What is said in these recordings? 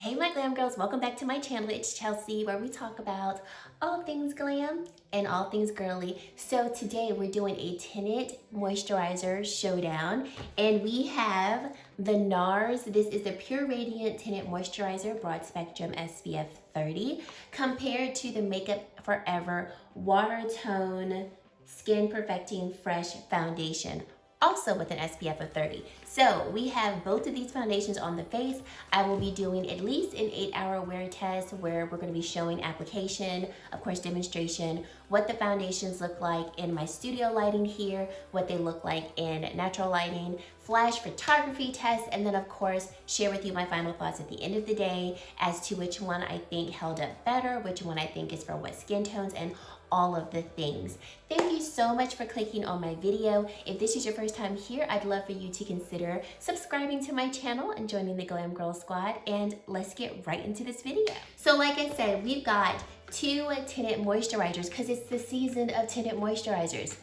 Hey my glam girls, welcome back to my channel. It's Chelsea, where we talk about all things glam and all things girly. So today we're doing a tinted moisturizer showdown, and we have the Nars. This is the Pure Radiant Tinted Moisturizer Broad Spectrum SPF 30 compared to the Makeup Forever Watertone Skin Perfecting Fresh Foundation, also with an SPF of 30. So we have both of these foundations on the face. I will be doing at least an 8-hour wear test where we're going to be showing application, of course demonstration, what the foundations look like in my studio lighting here, what they look like in natural lighting, flash photography test, and then of course share with you my final thoughts at the end of the day as to which one I think held up better, which one I think is for what skin tones, and all of the things. Thank you so much for clicking on my video. If this is your first time here, I'd love for you to consider subscribing to my channel and joining the Glam Girl Squad, and let's get right into this video. So like I said, we've got two tinted moisturizers because it's the season of tinted moisturizers,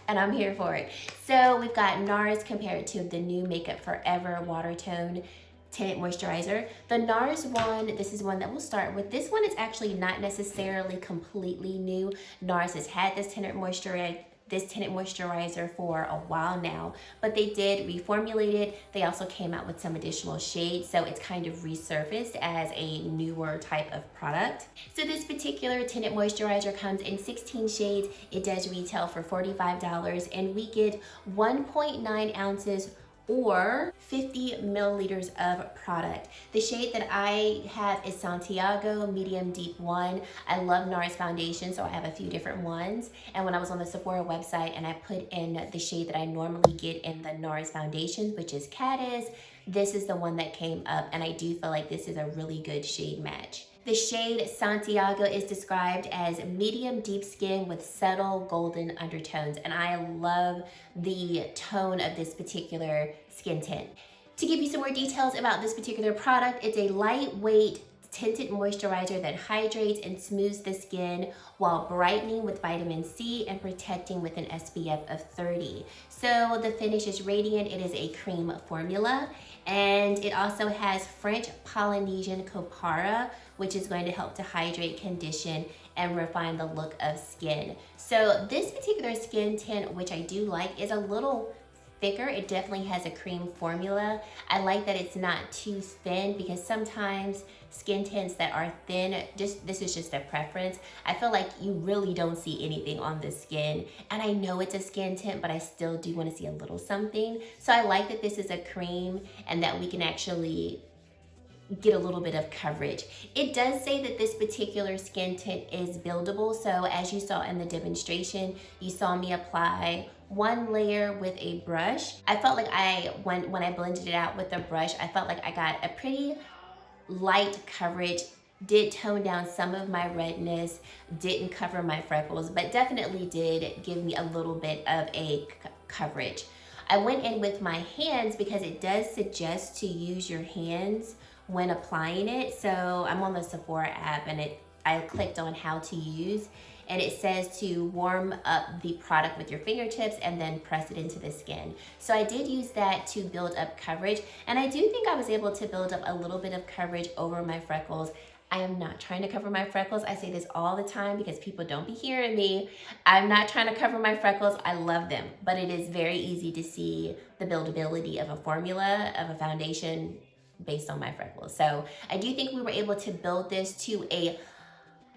and I'm here for it. So we've got Nars compared to the new Makeup Forever Watertone tinted moisturizer. The Nars one, this is one that we'll start with. This one is actually not necessarily completely new. Nars has had this tinted moisturizer for a while now, but they did reformulate it. They also came out with some additional shades, so it's kind of resurfaced as a newer type of product. So this particular tinted moisturizer comes in 16 shades. It does retail for $45, and we get 1.9 ounces or 50 milliliters of product. The shade that I have is Santiago Medium Deep 1. I love Nars foundation, so I have a few different ones. And when I was on the Sephora website and I put in the shade that I normally get in the Nars foundation, which is Cadiz, this is the one that came up, and I do feel like this is a really good shade match. The shade Santiago is described as medium deep skin with subtle golden undertones, and I love the tone of this particular skin tint. To give you some more details about this particular product, it's a lightweight tinted moisturizer that hydrates and smooths the skin while brightening with vitamin C and protecting with an SPF of 30. So the finish is radiant. It is a cream formula, and it also has French Polynesian Copara, which is going to help to hydrate, condition, and refine the look of skin. So this particular skin tint, which I do like, is a little thicker. It definitely has a cream formula. I like that it's not too thin, because sometimes skin tints that are thin, this is just a preference, I feel like you really don't see anything on the skin. And I know it's a skin tint, but I still do want to see a little something. So I like that this is a cream and that we can actually get a little bit of coverage. It does say that this particular skin tint is buildable. So as you saw in the demonstration, you saw me apply one layer with a brush. I felt like when I blended it out with the brush, I felt like I got a pretty light coverage, did tone down some of my redness, didn't cover my freckles, but definitely did give me a little bit of a coverage. I went in with my hands because it does suggest to use your hands when applying it. So I'm on the Sephora app, and I clicked on how to use, and it says to warm up the product with your fingertips and then press it into the skin. So I did use that to build up coverage, and I do think I was able to build up a little bit of coverage over my freckles. I am not trying to cover my freckles. I say this all the time because people don't be hearing me. I'm not trying to cover my freckles. I love them, but it is very easy to see the buildability of a formula, of a foundation based on my freckles. So I do think we were able to build this to a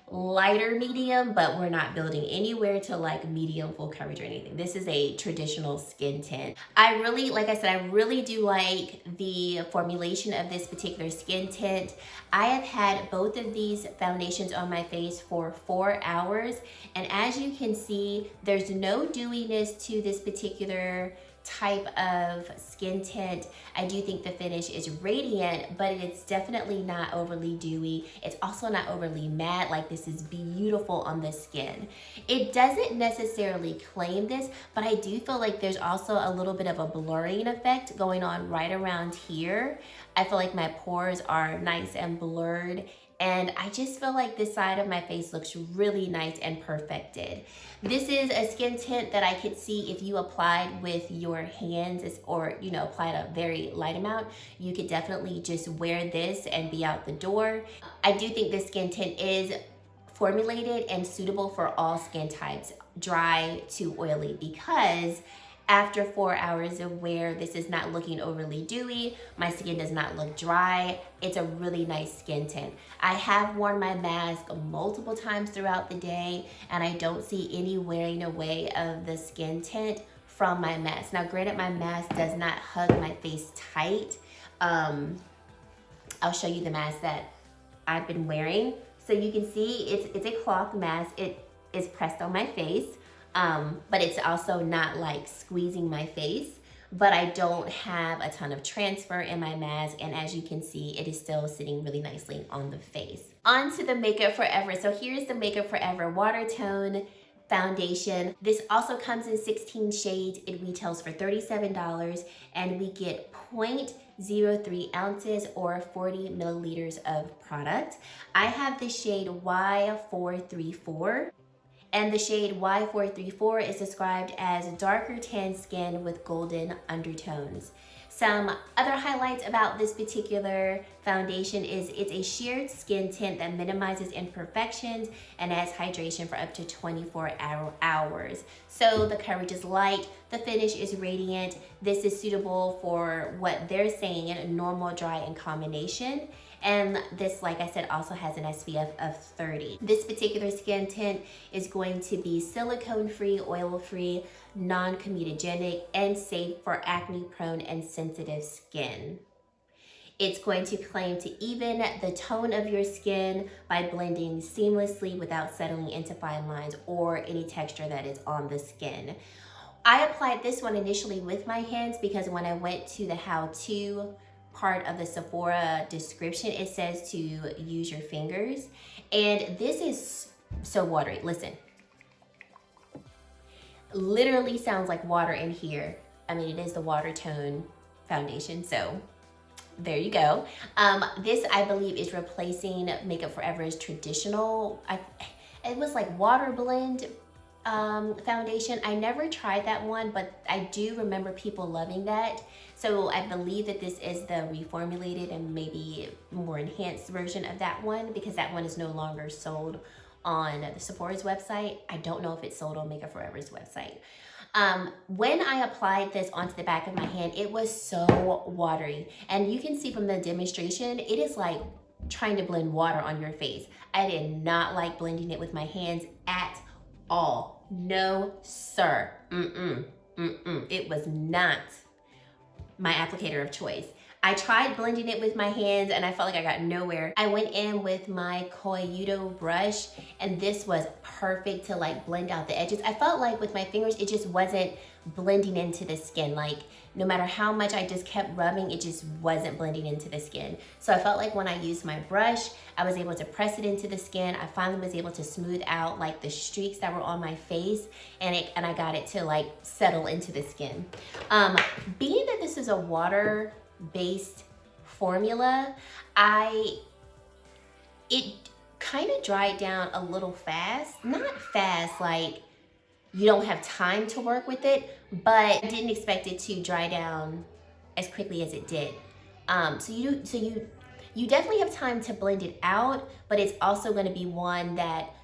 lighter medium, but we're not building anywhere to like medium full coverage or anything. This is a traditional skin tint. Like I said, I really do like the formulation of this particular skin tint. I have had both of these foundations on my face for 4 hours, and as you can see, there's no dewiness to this particular type of skin tint. I do think the finish is radiant, but it's definitely not overly dewy. It's also not overly matte. Like, this is beautiful on the skin. It doesn't necessarily claim this, but I do feel like there's also a little bit of a blurring effect going on right around here. I feel like my pores are nice and blurred, and I just feel like this side of my face looks really nice and perfected. This is a skin tint that I could see if you applied with your hands, or applied a very light amount, you could definitely just wear this and be out the door. I do think this skin tint is formulated and suitable for all skin types, dry to oily, because after 4 hours of wear, this is not looking overly dewy. My skin does not look dry. It's a really nice skin tint. I have worn my mask multiple times throughout the day, and I don't see any wearing away of the skin tint from my mask. Now, granted, my mask does not hug my face tight. I'll show you the mask that I've been wearing. So you can see it's a cloth mask. It is pressed on my face. But it's also not like squeezing my face, but I don't have a ton of transfer in my mask, and as you can see, it is still sitting really nicely on the face. On to the Makeup Forever. So here's the Makeup Forever Watertone foundation. This also comes in 16 shades. It retails for $37, and we get 0.03 ounces or 40 milliliters of product. I have the shade Y434. And the shade Y434 is described as darker tan skin with golden undertones. Some other highlights about this particular foundation is it's a sheer skin tint that minimizes imperfections and adds hydration for up to 24 hours. So the coverage is light, the finish is radiant. This is suitable for what they're saying, normal, dry, and combination. And this, like I said, also has an SPF of 30. This particular skin tint is going to be silicone-free, oil-free, non-comedogenic, and safe for acne-prone and sensitive skin. It's going to claim to even the tone of your skin by blending seamlessly without settling into fine lines or any texture that is on the skin. I applied this one initially with my hands because when I went to the how-to part of the Sephora description, it says to use your fingers, and this is so watery. Listen, literally sounds like water in here. I mean, it is the Watertone foundation, so there you go. This, I believe, is replacing Makeup Forever's traditional, it was like water blend foundation. I never tried that one, but I do remember people loving that. So I believe that this is the reformulated and maybe more enhanced version of that one, because that one is no longer sold on the Sephora's website. I don't know if it's sold on Makeup Forever's website. When I applied this onto the back of my hand, it was so watery. And you can see from the demonstration, it is like trying to blend water on your face. I did not like blending it with my hands at all. No, sir. It was not my applicator of choice. I tried blending it with my hands and I felt like I got nowhere. I went in with my Koyudo brush, and this was perfect to like blend out the edges. I felt like with my fingers, it just wasn't blending into the skin. Like no matter how much I just kept rubbing, it just wasn't blending into the skin. So I felt like when I used my brush, I was able to press it into the skin. I finally was able to smooth out like the streaks that were on my face, and I got it to like settle into the skin. Being that this is a water-based formula, it kind of dried down a little fast. Not fast like you don't have time to work with it, but I didn't expect it to dry down as quickly as it did. So you definitely have time to blend it out, but it's also going to be one that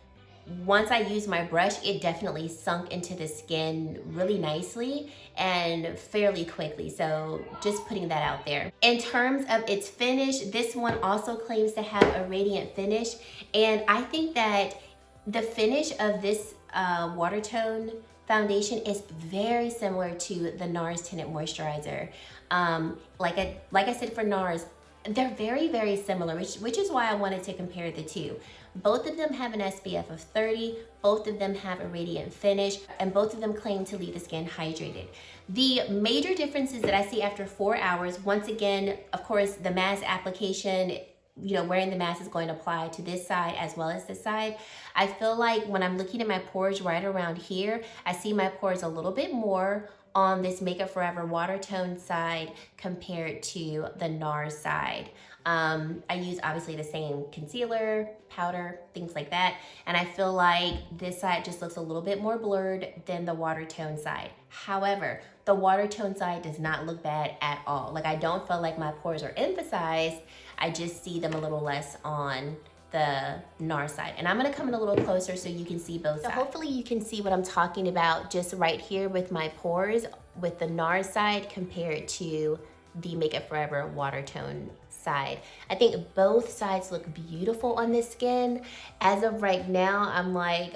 once I used my brush, it definitely sunk into the skin really nicely and fairly quickly. So just putting that out there. In terms of its finish, this one also claims to have a radiant finish. And I think that the finish of this Watertone foundation is very similar to the Nars Tinted Moisturizer. Like I said for Nars, they're very, very similar, which is why I wanted to compare the two. Both of them have an SPF of 30, both of them have a radiant finish, and both of them claim to leave the skin hydrated. The major differences that I see after 4 hours, once again, of course, the mask application, wearing the mask is going to apply to this side as well as this side. I feel like when I'm looking at my pores right around here, I see my pores a little bit more on this Makeup Forever Watertone side compared to the Nars side. I use obviously the same concealer, powder, things like that. And I feel like this side just looks a little bit more blurred than the Watertone side. However, the Watertone side does not look bad at all. Like, I don't feel like my pores are emphasized. I just see them a little less on the Nars side. And I'm gonna come in a little closer so you can see both sides. So hopefully you can see what I'm talking about just right here with my pores with the Nars side compared to the Makeup Forever Watertone side. I think both sides look beautiful on this skin. As of right now, I'm like,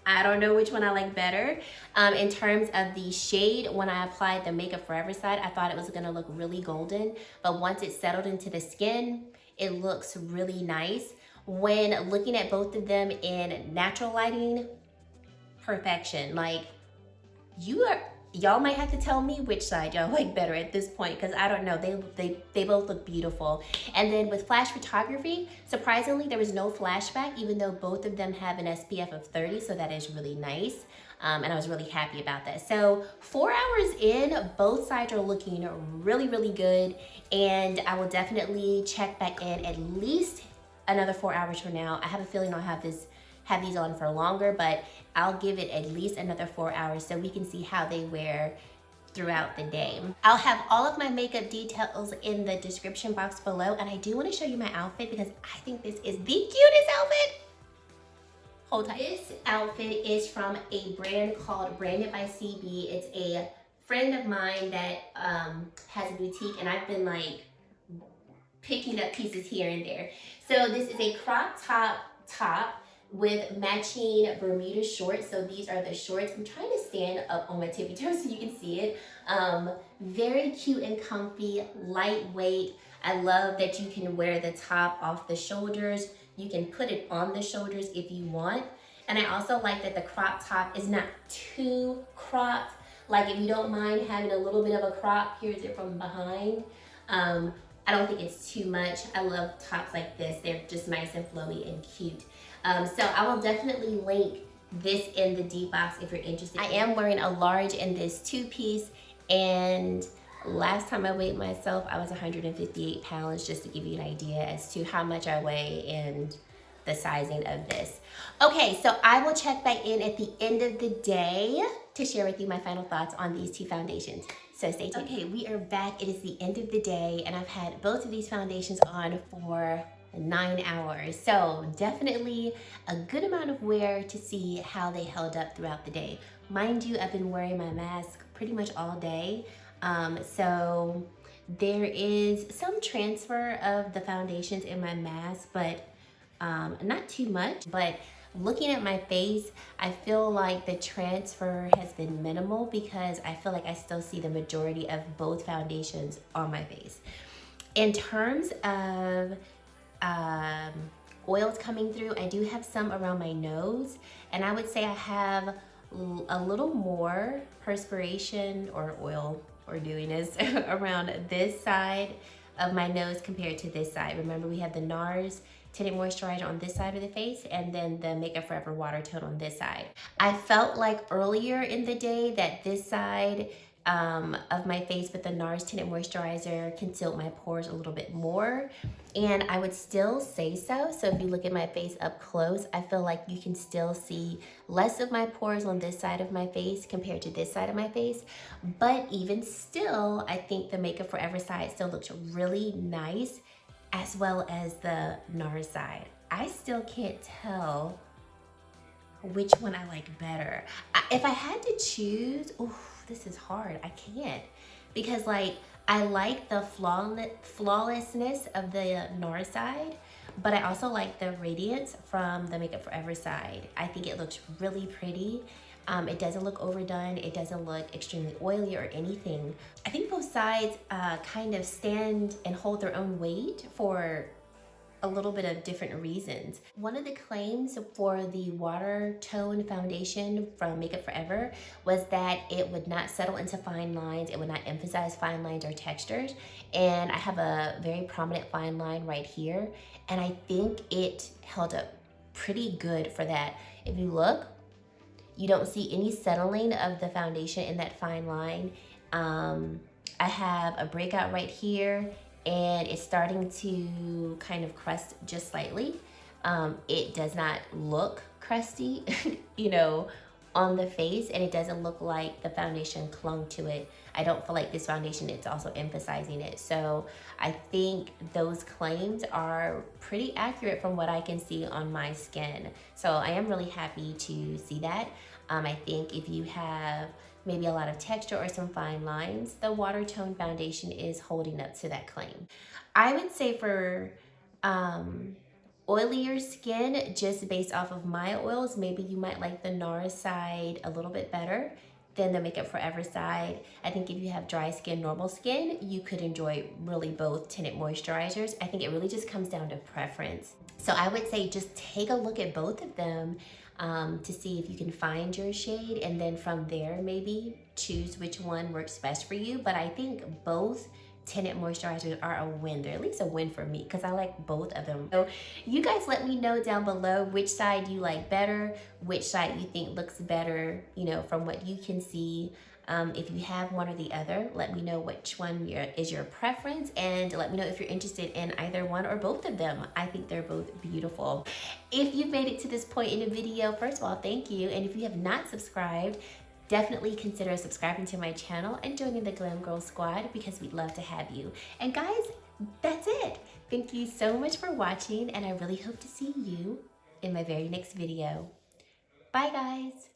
I don't know which one I like better. In terms of the shade, when I applied the Makeup Forever side, I thought it was gonna look really golden, but once it settled into the skin, it looks really nice. When looking at both of them in natural lighting, perfection. Like, y'all might have to tell me which side y'all like better at this point, because I don't know, they both look beautiful. And then with flash photography, surprisingly, there was no flashback, even though both of them have an SPF of 30, so that is really nice. And I was really happy about that. So 4 hours in, both sides are looking really, really good. And I will definitely check back in at least another 4 hours from now. I have a feeling I'll have these on for longer, but I'll give it at least another 4 hours so we can see how they wear throughout the day. I'll have all of my makeup details in the description box below, and I do want to show you my outfit because I think this is the cutest outfit. Hold tight. This outfit is from a brand called Branded by CB. It's a friend of mine that has a boutique, and I've been like picking up pieces here and there. So this is a crop top with matching Bermuda shorts. So these are the shorts. I'm trying to stand up on my tippy toes so you can see it. Very cute and comfy, lightweight. I love that you can wear the top off the shoulders. You can put it on the shoulders if you want. And I also like that the crop top is not too cropped. Like, if you don't mind having a little bit of a crop, here's it from behind. I don't think it's too much. I love tops like this. They're just nice and flowy and cute. So I will definitely link this in the D box if you're interested. I am wearing a large in this 2-piece, and last time I weighed myself, I was 158 pounds, just to give you an idea as to how much I weigh and the sizing of this. Okay, so I will check back in at the end of the day to share with you my final thoughts on these two foundations. So stay tuned. Okay, we are back. It is the end of the day, and I've had both of these foundations on for 9 hours. So definitely a good amount of wear to see how they held up throughout the day. Mind you, I've been wearing my mask pretty much all day. So there is some transfer of the foundations in my mask, but not too much. But looking at my face, I feel like the transfer has been minimal because I feel like I still see the majority of both foundations on my face. In terms of oils coming through, I do have some around my nose, and I would say I have a little more perspiration or oil or dewiness around this side of my nose compared to this side. Remember, we have the Nars Tinted Moisturizer on this side of the face, and then the Makeup Forever Watertone on this side. I felt like earlier in the day that this side of my face with the Nars Tinted Moisturizer concealed my pores a little bit more, and I would still say so. So if you look at my face up close, I feel like you can still see less of my pores on this side of my face compared to this side of my face. But even still, I think the Makeup Forever side still looks really nice, as well as the Nars side. I still can't tell which one I like better. If I had to choose, this is hard. I can't, because like I like the flawlessness of the Nars side, but I also like the radiance from the Makeup Forever side. I think it looks really pretty. It doesn't look overdone. It doesn't look extremely oily or anything. I think both sides kind of stand and hold their own weight for a little bit of different reasons. One of the claims for the Watertone foundation from Makeup Forever was that it would not settle into fine lines. It would not emphasize fine lines or textures. And I have a very prominent fine line right here. And I think it held up pretty good for that. If you look, You don't see any settling of the foundation in that fine line. I have a breakout right here, and it's starting to kind of crust just slightly. It does not look crusty, you know, on the face, and it doesn't look like the foundation clung to it. I don't feel like this foundation is also emphasizing it. So I think those claims are pretty accurate from what I can see on my skin. So I am really happy to see that. I think if you have maybe a lot of texture or some fine lines, the Watertone foundation is holding up to that claim. I would say for oilier skin, just based off of my oils, maybe you might like the Nars side a little bit better than the Makeup Forever side. I think if you have dry skin, normal skin, you could enjoy really both tinted moisturizers. I think it really just comes down to preference. So I would say just take a look at both of them to see if you can find your shade, and then from there maybe choose which one works best for you. But I think both tinted moisturizers are a win. They're at least a win for me because I like both of them. So you guys let me know down below which side you like better, which side you think looks better, you know, from what you can see. If you have one or the other, let me know which one is your preference, and let me know if you're interested in either one or both of them. I think they're both beautiful. If you've made it to this point in the video, first of all, thank you. And if you have not subscribed, definitely consider subscribing to my channel and joining the Glam Girl squad, because we'd love to have you. And guys, that's it. Thank you so much for watching, and I really hope to see you in my very next video. Bye guys.